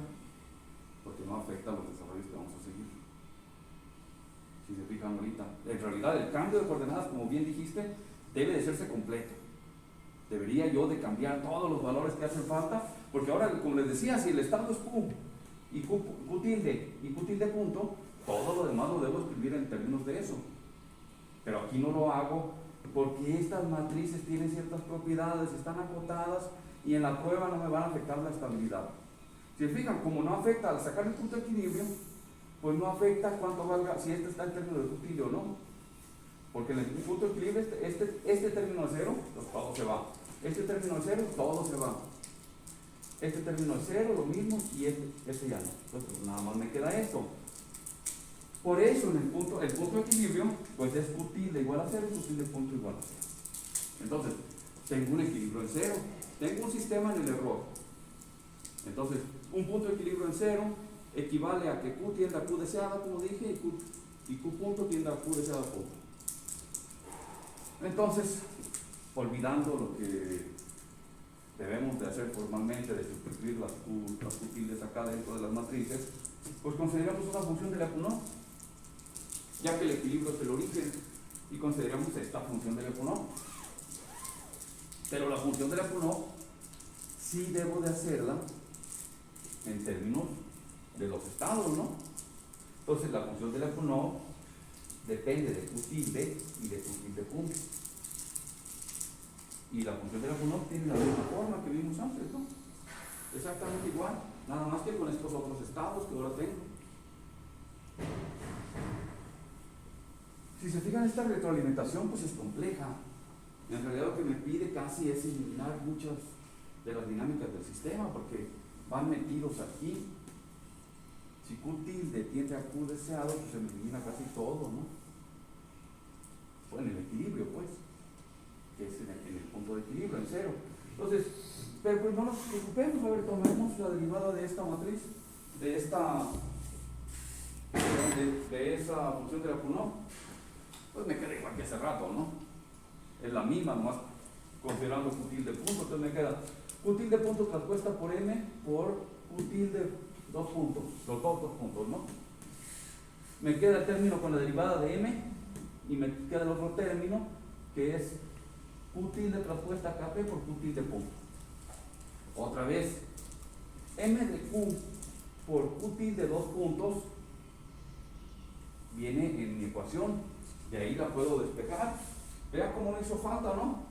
porque no afecta a los desarrollos que vamos a seguir. Si se fijan ahorita, en realidad el cambio de coordenadas, como bien dijiste, debe de hacerse completo. Debería yo de cambiar todos los valores que hacen falta, porque ahora, como les decía, si el estado es Q y Q tilde punto, todo lo demás lo debo escribir en términos de eso. Pero aquí no lo hago porque estas matrices tienen ciertas propiedades, están acotadas y en la prueba no me van a afectar la estabilidad. Si se fijan, como no afecta al sacar el punto de equilibrio, pues no afecta cuánto valga, si este está en términos de Q tilde o no. Porque en el punto de equilibrio, este término de cero, pues todo se va. Este término de cero, todo se va. Este término de cero, lo mismo, y este ya no. Entonces, pues, nada más me queda esto. Por eso en el punto de equilibrio, pues es Q tilde igual a cero, Q tilde punto igual a cero. Entonces, tengo un equilibrio en cero, tengo un sistema en el error. Entonces, un punto de equilibrio en cero equivale a que Q tiende a Q deseada, como dije, y Q punto tiende a Q deseada punto. Entonces, olvidando lo que debemos de hacer formalmente de sustituir las Q tildes acá dentro de las matrices, pues consideramos una función de la Q0, ya que el equilibrio es el origen, y consideramos esta función de la Q0. Pero la función de la Q0 sí debo de hacerla en términos de los estados, ¿no? Entonces la función de la Q0 depende de Q tilde y de Q tilde punto. Y la función de la Q0 tiene la misma forma que vimos antes, ¿no? Exactamente igual, nada más que con estos otros estados que ahora tengo. Si se fijan, esta retroalimentación pues es compleja. En realidad lo que me pide casi es eliminar muchas de las dinámicas del sistema porque van metidos aquí. Si Q tilde tiende a Q deseado, pues se me elimina casi todo, ¿no? Bueno, en el equilibrio, pues, que es en el punto de equilibrio, en cero. Entonces, pero pues no nos preocupemos, a ver, tomemos la derivada de esta matriz, de esa función de la Q0, pues me queda igual que hace rato, ¿no? Es la misma, nomás considerando Q tilde punto, entonces me queda Q tilde punto traspuesta por M por Q tilde dos puntos, los dos puntos, ¿no? Me queda el término con la derivada de M y me queda el otro término que es Q tilde traspuesta KP por Q tilde punto. Otra vez, M de Q por Q tilde dos puntos viene en mi ecuación, de ahí la puedo despejar. Vea cómo no hizo falta, ¿no?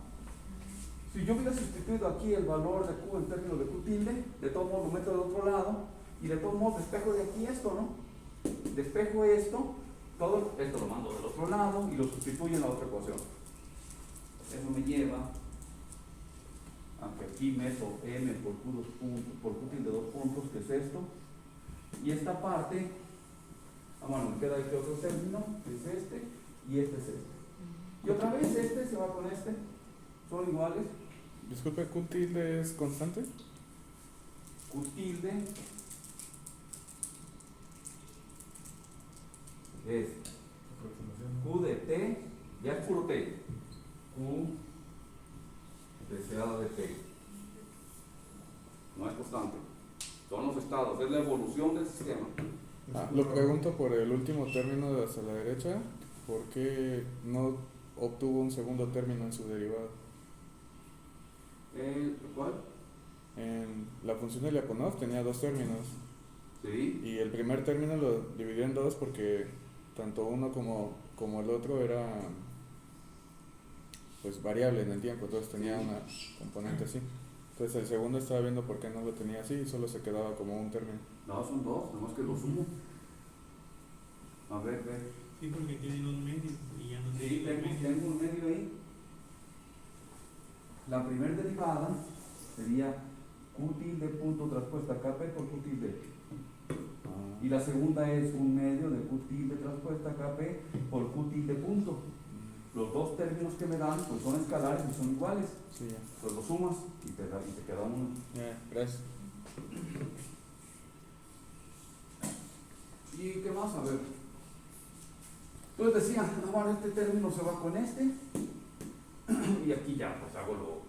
Si yo hubiera sustituido aquí el valor de Q en términos de Q tilde, de todos modos lo meto del otro lado y de todos modos despejo de aquí esto, ¿no? Despejo esto, todo esto lo mando del otro lado y lo sustituyo en la otra ecuación. Eso me lleva a que aquí meto M por Q tilde dos puntos, que es esto, y esta parte, bueno, me queda este otro término, que es este, y este es este. Y otra vez este se va con este, son iguales. Disculpe, ¿Q tilde es constante? Q tilde es Q de T, ya es puro T, Q deseada de T. No es constante, son los estados, es la evolución del sistema. Lo pregunto por el último término de hacia la derecha, ¿por qué no obtuvo un segundo término en su derivada? ¿Cuál? En la función de Lyapunov tenía dos términos. Sí. Y el primer término lo dividió en dos porque tanto uno como el otro era pues variable en el tiempo, entonces tenía una componente así. Entonces el segundo estaba viendo por qué no lo tenía así y solo se quedaba como un término. No, son dos, nomás que lo sumo. A ver, ve. Sí, porque tienen un medio y ya no Sí, tienen un medio. tengo un medio ahí. La primera derivada sería Q tilde punto traspuesta KP por Q tilde. Y la segunda es un medio de Q tilde traspuesta KP por Q tilde punto. los dos términos que me dan pues son escalares y son iguales. Sí, ya. Pues los sumas y te queda uno. Ya, gracias. ¿Y qué más? A ver. Entonces decía, bueno, este término se va con este. Y aquí ya pues hago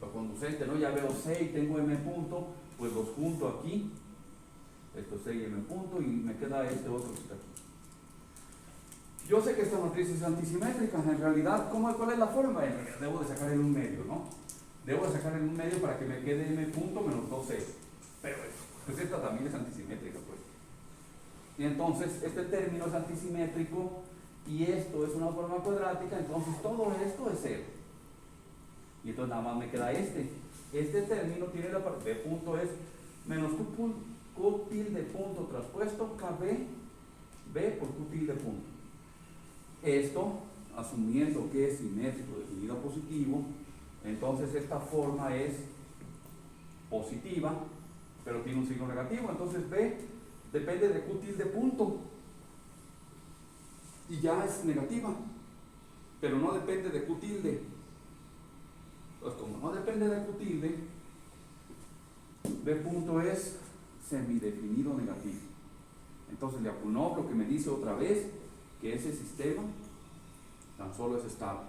lo conducente, ¿no? Ya veo C y tengo M punto, pues los junto aquí. Esto es C y M punto y me queda este otro que está aquí. Yo sé que esta matriz es antisimétrica, en realidad, ¿cuál es la forma? En realidad debo de sacar en un medio, ¿no? Debo de sacar en un medio para que me quede M punto menos 2C. Pero pues esta también es antisimétrica, pues. Y entonces este término es antisimétrico y esto es una forma cuadrática, entonces todo esto es cero. Y entonces nada más me queda este. Este término tiene la parte B punto es menos Q tilde punto traspuesto KB B por Q tilde punto. Esto, asumiendo que es simétrico definido a positivo, entonces esta forma es positiva, pero tiene un signo negativo, entonces B depende de Q tilde punto y ya es negativa, pero no depende de Q tilde. Pues como no depende de Q tilde, B punto es semidefinido negativo. Entonces Lyapunov lo que me dice otra vez que ese sistema tan solo es estable.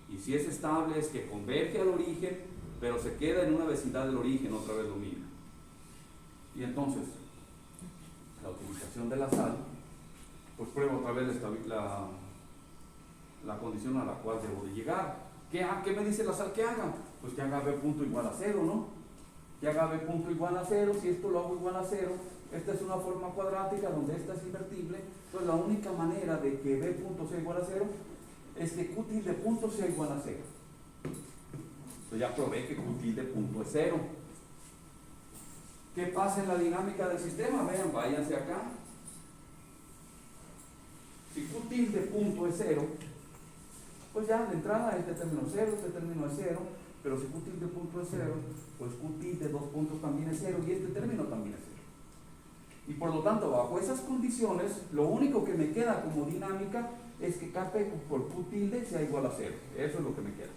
Y si es estable es que converge al origen, pero se queda en una vecindad del origen, otra vez lo mismo. Y entonces, la utilización de la sal, pues pruebo otra vez la condición a la cual debo de llegar. ¿Qué me dice la sal que haga? Pues que haga B punto igual a 0, ¿no? Que haga B punto igual a 0, si esto lo hago igual a 0, esta es una forma cuadrática donde esta es invertible, pues la única manera de que B punto sea igual a 0 es que Q tilde punto sea igual a 0. Entonces ya probé que Q tilde punto es 0. ¿Qué pasa en la dinámica del sistema? Vean, váyanse acá. Si Q tilde punto es 0, pues ya de entrada este término es 0, este término es 0, pero si Q tilde punto es 0, pues Q tilde 2 puntos también es 0 y este término también es 0. Y por lo tanto, bajo esas condiciones, lo único que me queda como dinámica es que Kp por Q tilde sea igual a 0. Eso es lo que me queda.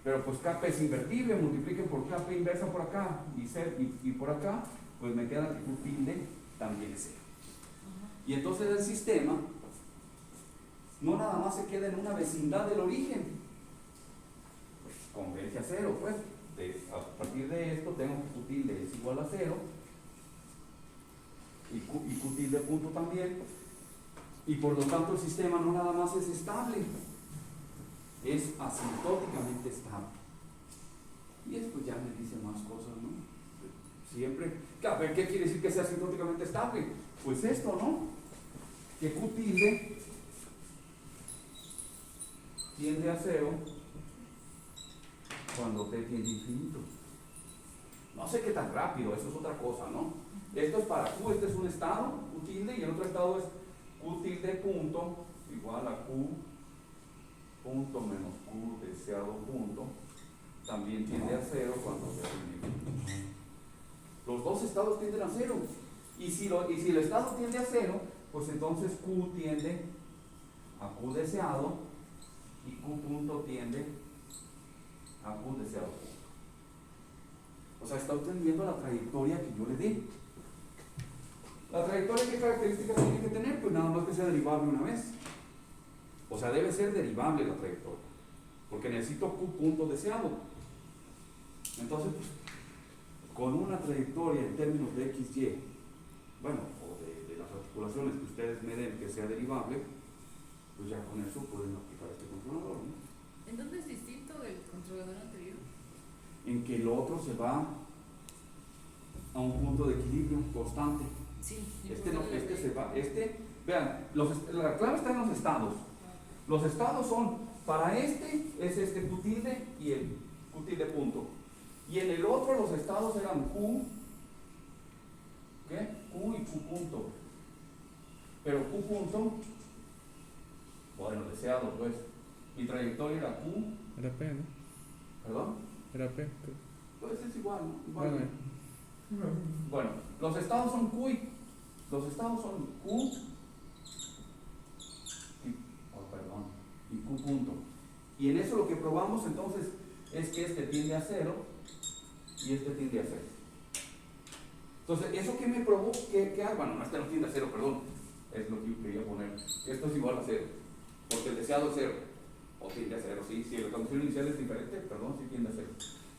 Pero pues Kp es invertible, multipliquen por Kp inversa por acá y por acá, pues me queda que Q tilde también es 0. Y entonces el sistema no nada más se queda en una vecindad del origen, pues converge a 0, pues. A partir de esto tengo que Q tilde es igual a 0 y Q tilde punto también, y por lo tanto el sistema no nada más es estable, es asintóticamente estable. Y esto ya me dice más cosas, ¿no? Siempre, a ver, ¿qué quiere decir que sea asintóticamente estable? Pues esto, ¿no? Que Q tilde tiende a 0 cuando T tiende a infinito. No sé qué tan rápido, eso es otra cosa, ¿no? Esto es para Q, este es un estado, Q tilde, y el otro estado es Q tilde punto igual a Q punto menos Q deseado punto, también tiende a 0 cuando T tiende a infinito. Los dos estados tienden a 0, y si el estado tiende a 0, pues entonces Q tiende a Q deseado y Q punto tiende a Q deseado punto. O sea, está obteniendo la trayectoria que yo le di. La trayectoria, ¿qué características tiene que tener? Pues nada más que sea derivable una vez. O sea, debe ser derivable la trayectoria, porque necesito Q punto deseado. Entonces, pues, con una trayectoria en términos de XY, bueno, o de las articulaciones que ustedes me den que sea derivable, pues ya con eso pueden aplicar este controlador, ¿no? ¿En dónde es distinto del controlador anterior? En que el otro se va a un punto de equilibrio constante. Sí. Vean, la clave está en los estados. Los estados son, para este es este Q tilde y el Q tilde punto. Y en el otro los estados eran Q, ¿qué? Q y Q punto. Pero Q punto, bueno, deseado, pues. Mi trayectoria era Q. Era P, ¿no? ¿Perdón? Era P. Pues es igual, ¿no? Igual. Bueno, Bueno, los estados son Q los estados son Q y, perdón, y Q punto. Y en eso lo que probamos entonces es que este tiende a 0 y este tiende a 0. Entonces, ¿eso qué me probó? ¿Qué hago? Bueno, no, este no tiende a 0, perdón. Es lo que yo quería poner. Esto es igual a 0, porque el deseado es 0. O tiende a 0, sí, si la condición inicial es diferente, perdón, sí tiende a 0.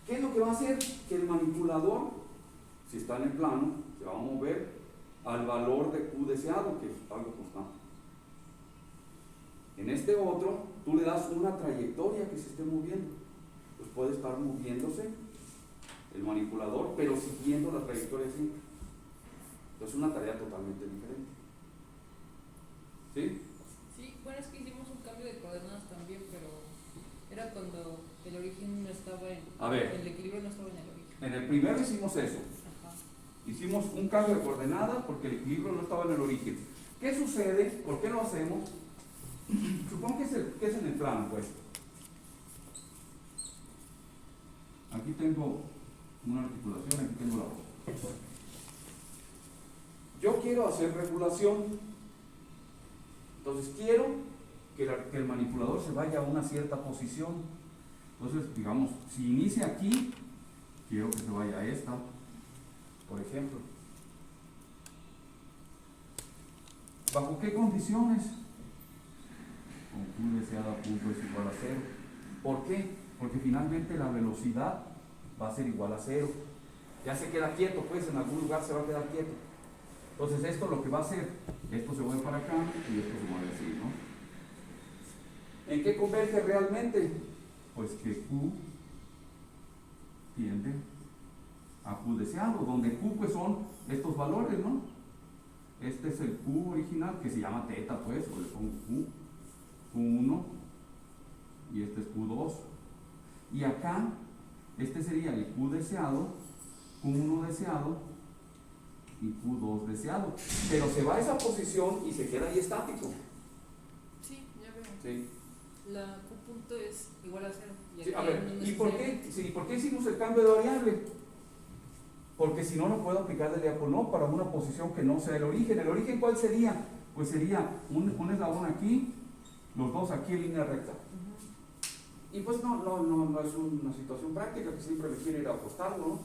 ¿Qué es lo que va a hacer? Que el manipulador, si está en el plano, se va a mover al valor de Q deseado, que es algo constante. En este otro, tú le das una trayectoria que se esté moviendo. Pues puede estar moviéndose el manipulador, pero siguiendo la trayectoria siempre. Entonces, es una tarea totalmente diferente. ¿Sí? Sí, bueno, es que hicimos un cambio de coordenadas también, pero era cuando el origen no estaba en... A ver. El equilibrio no estaba en el origen. En el primero hicimos eso. Ajá. Hicimos un cambio de coordenadas porque el equilibrio no estaba en el origen. ¿Qué sucede? ¿Por qué lo hacemos? Supongo que es en el plano, pues. Aquí tengo una articulación, aquí tengo la otra. Yo quiero hacer regulación. Entonces quiero que el manipulador se vaya a una cierta posición. Entonces, digamos, si inicia aquí, quiero que se vaya a esta, por ejemplo. ¿Bajo qué condiciones? Con Q deseada punto es igual a 0. ¿Por qué? Porque finalmente la velocidad va a ser igual a 0. Ya se queda quieto, pues en algún lugar se va a quedar quieto. Entonces esto lo que va a hacer, esto se mueve para acá y esto se mueve así, ¿no? ¿En qué converge realmente? Pues que Q tiende a Q deseado, donde Q pues son estos valores, ¿no? Este es el Q original, que se llama teta, pues, o le pongo Q, Q1, y este es Q2. Y acá, este sería el Q deseado, Q1 deseado y Q2 deseado. Pero se va a esa posición y se queda ahí estático. Sí, ya veo. Sí. La Q punto es igual a 0. Sí, a ver, ¿y por qué? Sí, ¿por qué hicimos el cambio de variable? Porque si no, no puedo aplicar el diagonal para una posición que no sea el origen. ¿El origen cuál sería? Pues sería un eslabón aquí, los dos aquí en línea recta. Y pues no es una situación práctica que siempre me quiere ir a acostar, ¿no?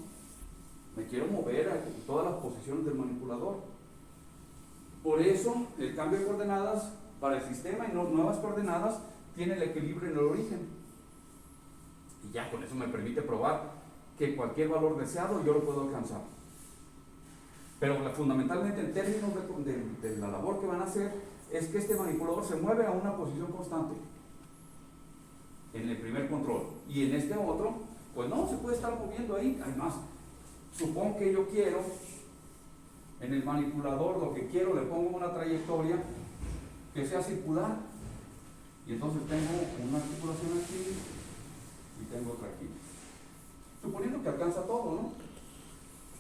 Me quiero mover a todas las posiciones del manipulador. Por eso, el cambio de coordenadas para el sistema y nuevas coordenadas tiene el equilibrio en el origen. Y ya con eso me permite probar que cualquier valor deseado yo lo puedo alcanzar. Pero fundamentalmente en términos de la labor que van a hacer es que este manipulador se mueve a una posición constante en el primer control, y en este otro pues no se puede estar moviendo ahí. Además, supongo que yo quiero en el manipulador, lo que quiero, le pongo una trayectoria que sea circular, y entonces tengo una articulación aquí y tengo otra aquí, suponiendo que alcanza todo, ¿no?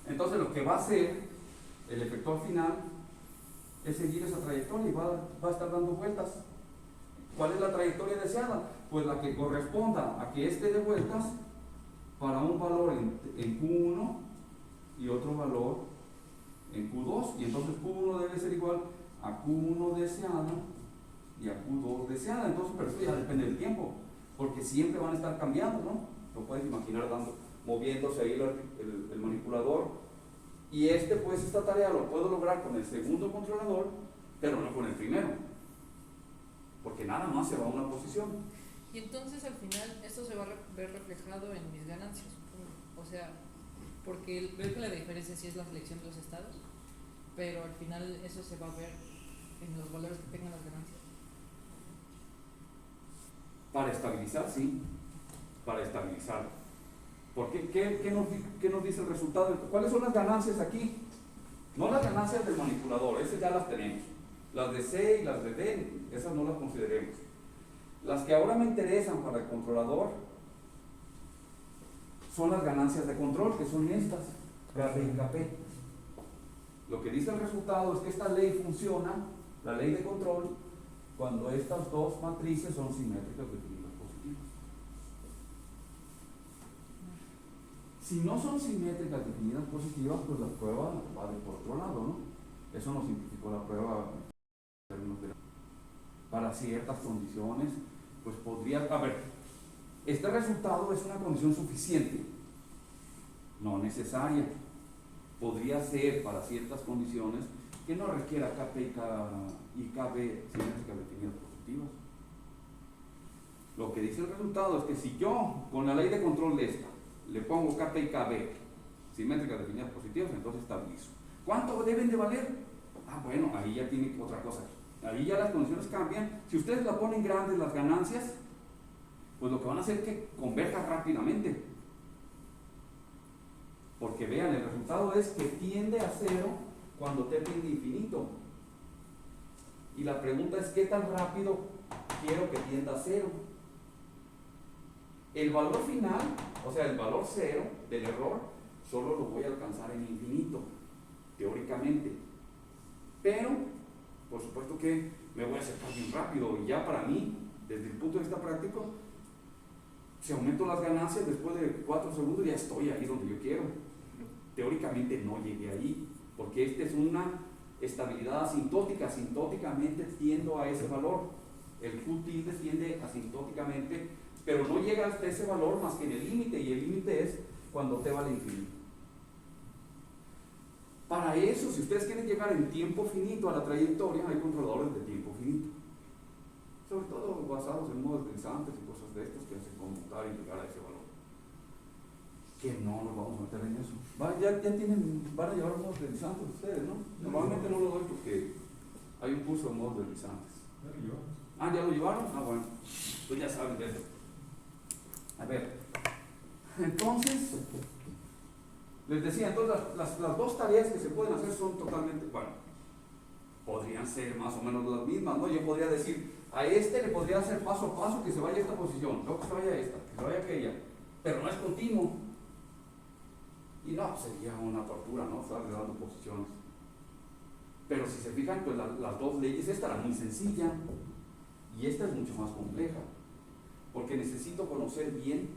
Entonces lo que va a hacer el efector final es seguir esa trayectoria y va a estar dando vueltas. ¿Cuál es la trayectoria deseada? Pues la que corresponda a que este dé vueltas para un valor en Q1 y otro valor en Q2, y entonces Q1 debe ser igual a Q1 deseada y a Q2 deseada. Entonces, pero esto ya depende del tiempo, porque siempre van a estar cambiando, ¿no? Lo puedes imaginar moviéndose ahí el manipulador, y pues esta tarea lo puedo lograr con el segundo controlador, pero no con el primero, porque nada más se va a una posición. Y entonces al final esto se va a ver reflejado en mis ganancias, supongo. O sea, porque veo que la diferencia sí es la selección de los estados, pero al final eso se va a ver en los valores que tengan las ganancias. Para estabilizar, sí, para estabilizar. Porque ¿qué nos dice el resultado? ¿Cuáles son las ganancias aquí? No las ganancias del manipulador, esas ya las tenemos. Las de C y las de D, esas no las consideremos. Las que ahora me interesan para el controlador son las ganancias de control, que son estas, KP y KP. Lo que dice el resultado es que esta ley funciona, la ley de control, cuando estas dos matrices son simétricas definidas positivas. Si no son simétricas definidas positivas, pues la prueba va de por otro lado, ¿no? Eso nos simplificó la prueba en términos de... Para ciertas condiciones, pues podría, a ver, este resultado es una condición suficiente, no necesaria. Podría ser para ciertas condiciones que no requiera KP y KB simétricas definidas positivas. Lo que dice el resultado es que si yo con la ley de control de esta le pongo KP y KB simétricas definidas positivas, entonces estabilizo. ¿Cuánto deben de valer? Ah, bueno, ahí ya tiene otra cosa. Ahí ya las condiciones cambian. Si ustedes la ponen grandes las ganancias, pues lo que van a hacer es que converja rápidamente. Porque vean, el resultado es que tiende a cero cuando t tiende a infinito. Y la pregunta es, ¿qué tan rápido quiero que tienda a cero? El valor final, o sea, el valor cero del error, solo lo voy a alcanzar en infinito, teóricamente. Pero, por supuesto que me voy a acercar bien rápido. Y ya para mí, desde el punto de vista práctico, si aumento las ganancias después de 4 segundos, ya estoy ahí donde yo quiero. Teóricamente no llegué ahí, porque esta es una estabilidad asintótica. Asintóticamente tiendo a ese valor. El Q tilde tiende asintóticamente, pero no llega hasta ese valor más que en el límite, y el límite es cuando t vale infinito. Para eso, si ustedes quieren llegar en tiempo finito a la trayectoria, hay controladores de tiempo finito, sobre todo basados en modos deslizantes y cosas de estas que hacen conmutar y llegar a ese valor. Que no nos vamos a meter en eso. Ya tienen, van a llevar modos deslizantes ustedes, ¿no? Normalmente no lo doy porque hay un curso de modos deslizantes. Ah, ¿ya lo llevaron? Ah, bueno, pues ya saben de eso. A ver, entonces, les decía, entonces las dos tareas que se pueden hacer son totalmente, bueno, podrían ser más o menos las mismas, ¿no? Yo podría decir, a este le podría hacer paso a paso que se vaya a esta posición, luego que se vaya a esta, que se vaya a aquella, pero no es continuo. Y no, sería una tortura, ¿no? Estar dando posiciones. Pero si se fijan, pues las dos leyes, esta era muy sencilla y esta es mucho más compleja, porque necesito conocer bien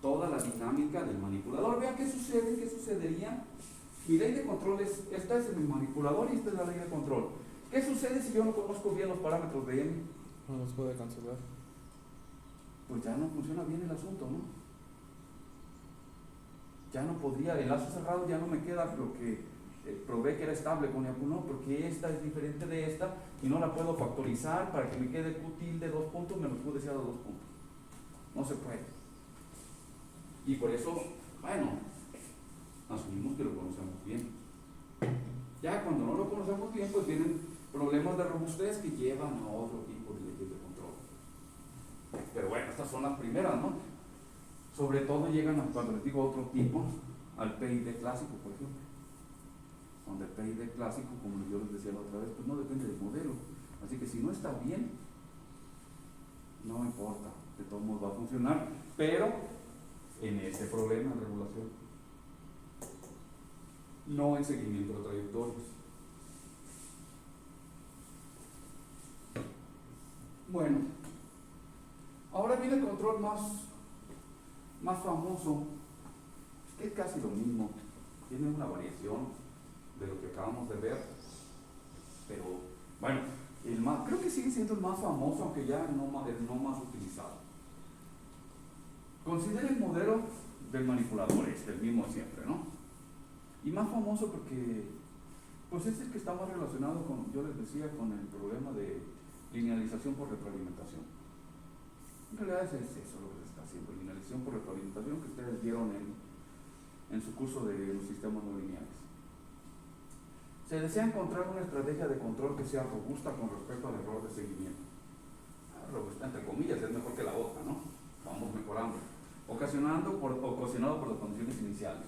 toda la dinámica del manipulador. Vean qué sucede, qué sucedería. Mi ley de control es, esta es el manipulador y esta es la ley de control. ¿Qué sucede si yo no conozco bien los parámetros de M? No los puede cancelar. Pues ya no funciona bien el asunto, ¿no? Ya no podría, el lazo cerrado ya no me queda lo que probé que era estable con Yaku, no, porque esta es diferente de esta y no la puedo factorizar para que me quede Q tilde 2 puntos menos Q deseado 2 puntos. No se puede. Y por eso, bueno, asumimos que lo conocemos bien. Ya cuando no lo conocemos bien, pues vienen problemas de robustez que llevan a otro tipo de leyes de control. Pero bueno, estas son las primeras, ¿no? Sobre todo llegan a, cuando les digo otro tipo, al PID clásico, por ejemplo. Donde el PID clásico, como yo les decía la otra vez, pues no depende del modelo. Así que si no está bien, no importa, de todos modos va a funcionar, pero en ese problema de regulación, no en seguimiento de trayectorias. Bueno, ahora viene el control más famoso, que es casi lo mismo, tiene una variación de lo que acabamos de ver, pero bueno, creo que sigue siendo el más famoso, aunque ya no más utilizado. Considera el modelo del manipulador, el mismo siempre, ¿no? Y más famoso porque pues es el que está más relacionado con, yo les decía, con el problema de linealización por retroalimentación. En realidad es eso lo que se está haciendo, linealización por retroalimentación, que ustedes vieron en su curso de los sistemas no lineales. Se desea encontrar una estrategia de control que sea robusta con respecto al error de seguimiento. Robusta entre comillas, es mejor que la otra, ¿no? Vamos mejorando. Ocasionado por las condiciones iniciales,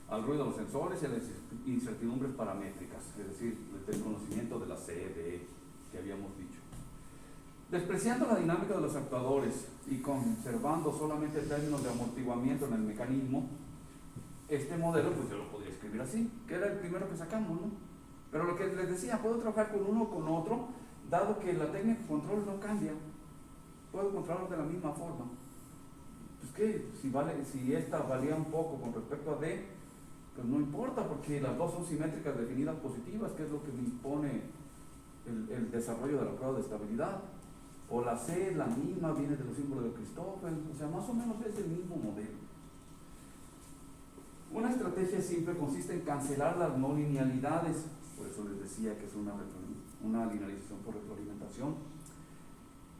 al ruido de los sensores y a las incertidumbres paramétricas, es decir, el conocimiento de la C, de E, que habíamos dicho. Despreciando la dinámica de los actuadores y conservando solamente términos de amortiguamiento en el mecanismo, este modelo, pues yo lo podría escribir así, que era el primero que sacamos, ¿no? Pero lo que les decía, puedo trabajar con uno o con otro, dado que la técnica de control no cambia, puedo controlarlo de la misma forma. Pues que si esta valía un poco con respecto a D, pues no importa, porque las dos son simétricas definidas positivas, que es lo que me impone el desarrollo de la prueba de estabilidad. O la C es la misma, viene de los símbolos de Christoffel, o sea, más o menos es el mismo modelo. Una estrategia simple consiste en cancelar las no linealidades, por eso les decía que es una linealización por retroalimentación,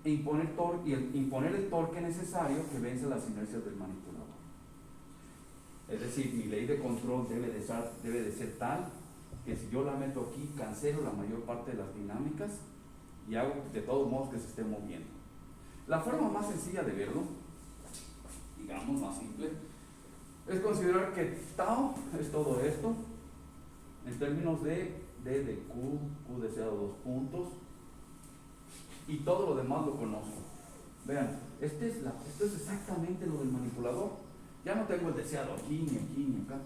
e imponer el torque necesario que vence las inercias del manipulador. Es decir, mi ley de control debe de ser tal que si yo la meto aquí, cancelo la mayor parte de las dinámicas y hago de todos modos que se esté moviendo. La forma más sencilla de verlo, digamos más simple, es considerar que tau es todo esto en términos de D de Q deseado 2 puntos, y todo lo demás lo conozco. Vean, esto es exactamente lo del manipulador. Ya no tengo el deseado aquí, ni aquí, ni acá.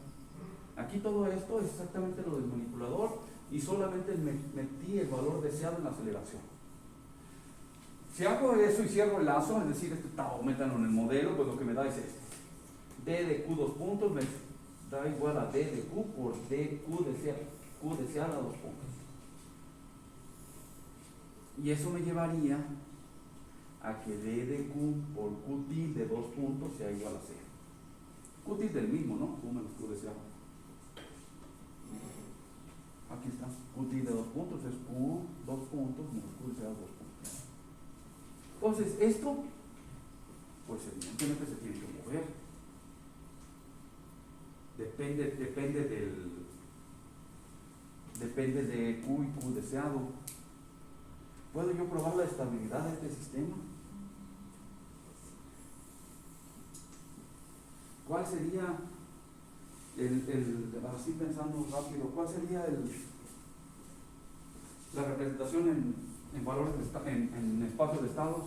Aquí todo esto es exactamente lo del manipulador y solamente metí el valor deseado en la aceleración. Si hago eso y cierro el lazo, es decir, este tau, métanlo en el modelo, pues lo que me da es esto. D de Q 2 puntos me da igual a D de Q por D Q deseada 2 puntos. Y eso me llevaría a que D de Q por Q tilde 2 puntos sea igual a 0. Q tilde el mismo, ¿no? Q menos Q deseado. Aquí está. Q tilde 2 puntos es Q 2 puntos menos Q deseado 2 puntos. Entonces, esto, pues evidentemente se tiene que mover. Depende de Q y Q deseado. ¿Puedo yo probar la estabilidad de este sistema? ¿Cuál sería así pensando rápido, cuál sería la representación en valores en espacios de estados?